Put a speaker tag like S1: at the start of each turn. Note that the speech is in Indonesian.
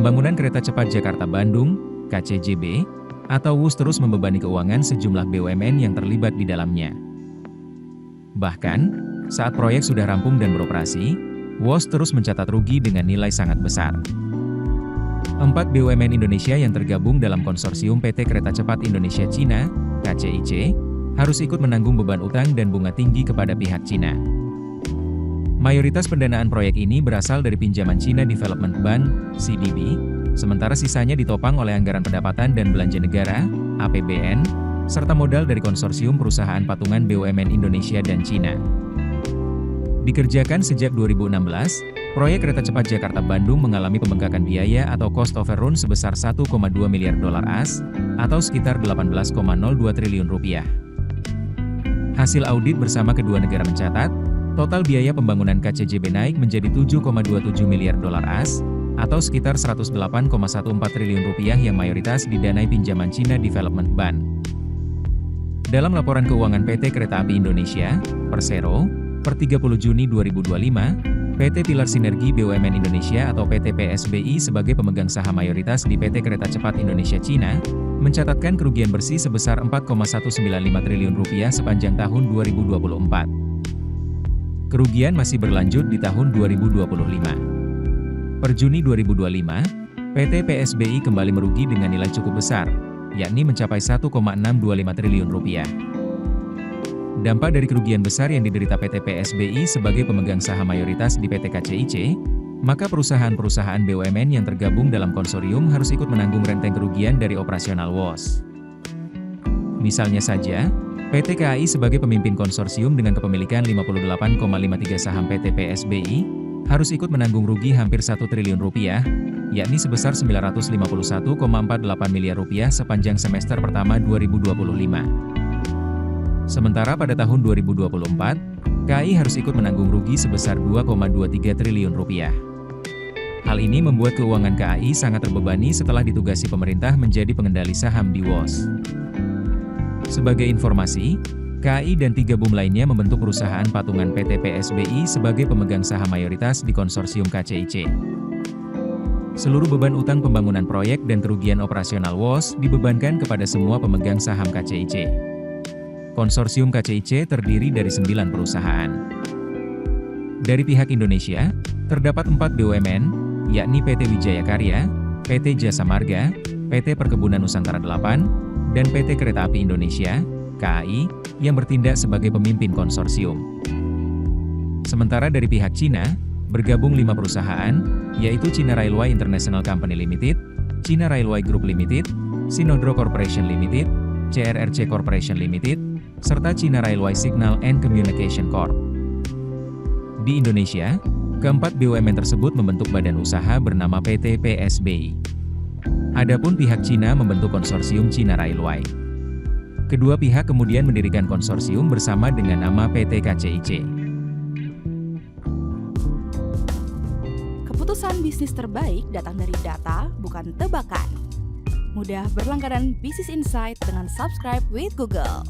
S1: Pembangunan Kereta Cepat Jakarta-Bandung, KCJB, atau WUS terus membebani keuangan sejumlah BUMN yang terlibat di dalamnya. Bahkan, saat proyek sudah rampung dan beroperasi, WUS terus mencatat rugi dengan nilai sangat besar. 4 BUMN Indonesia yang tergabung dalam konsorsium PT Kereta Cepat Indonesia Cina, KCIC, harus ikut menanggung beban utang dan bunga tinggi kepada pihak Cina. Mayoritas pendanaan proyek ini berasal dari pinjaman China Development Bank, CDB, sementara sisanya ditopang oleh anggaran pendapatan dan belanja negara, APBN, serta modal dari konsorsium perusahaan patungan BUMN Indonesia dan Cina. Dikerjakan sejak 2016, proyek kereta cepat Jakarta-Bandung mengalami pembengkakan biaya atau cost overrun sebesar 1,2 miliar dolar AS, atau sekitar 18,02 triliun rupiah. Hasil audit bersama kedua negara mencatat, total biaya pembangunan KCJB naik menjadi 7,27 miliar dolar AS, atau sekitar 108,14 triliun rupiah yang mayoritas didanai pinjaman China Development Bank. Dalam laporan keuangan PT Kereta Api Indonesia, Persero, per 30 Juni 2025, PT Pilar Sinergi BUMN Indonesia atau PT PSBI sebagai pemegang saham mayoritas di PT Kereta Cepat Indonesia Cina, mencatatkan kerugian bersih sebesar 4,195 triliun rupiah sepanjang tahun 2024. Kerugian masih berlanjut di tahun 2025. Per Juni 2025, PT PSBI kembali merugi dengan nilai cukup besar, yakni mencapai 1,625 triliun rupiah. Dampak dari kerugian besar yang diderita PT PSBI sebagai pemegang saham mayoritas di PT KCIC, maka perusahaan-perusahaan BUMN yang tergabung dalam konsorium harus ikut menanggung renteng kerugian dari operasional WUS. Misalnya saja, PT KAI sebagai pemimpin konsorsium dengan kepemilikan 58,53 saham PT PSBI, harus ikut menanggung rugi hampir 1 triliun rupiah, yakni sebesar 951,48 miliar rupiah sepanjang semester pertama 2025. Sementara pada tahun 2024, KAI harus ikut menanggung rugi sebesar 2,23 triliun rupiah. Hal ini membuat keuangan KAI sangat terbebani setelah ditugasi pemerintah menjadi pengendali saham di WUS. Sebagai informasi, KAI dan 3 BUM lainnya membentuk perusahaan patungan PT PSBI sebagai pemegang saham mayoritas di konsorsium KCIC. Seluruh beban utang pembangunan proyek dan kerugian operasional WUS dibebankan kepada semua pemegang saham KCIC. Konsorsium KCIC terdiri dari 9 perusahaan. Dari pihak Indonesia, terdapat 4 BUMN, yakni PT Wijaya Karya, PT Jasa Marga, PT Perkebunan Nusantara 8, dan PT Kereta Api Indonesia, KAI, yang bertindak sebagai pemimpin konsorsium. Sementara dari pihak Cina, bergabung 5 perusahaan, yaitu China Railway International Company Limited, China Railway Group Limited, Sinodro Corporation Limited, CRRC Corporation Limited, serta China Railway Signal and Communication Corp. Di Indonesia, keempat BUMN tersebut membentuk badan usaha bernama PT PSBI. Adapun pihak Cina membentuk konsorsium China Railway. Kedua pihak kemudian mendirikan konsorsium bersama dengan nama PT KCIC.
S2: Keputusan bisnis terbaik datang dari data, bukan tebakan. Mudah berlangganan Business Insight dengan subscribe with Google.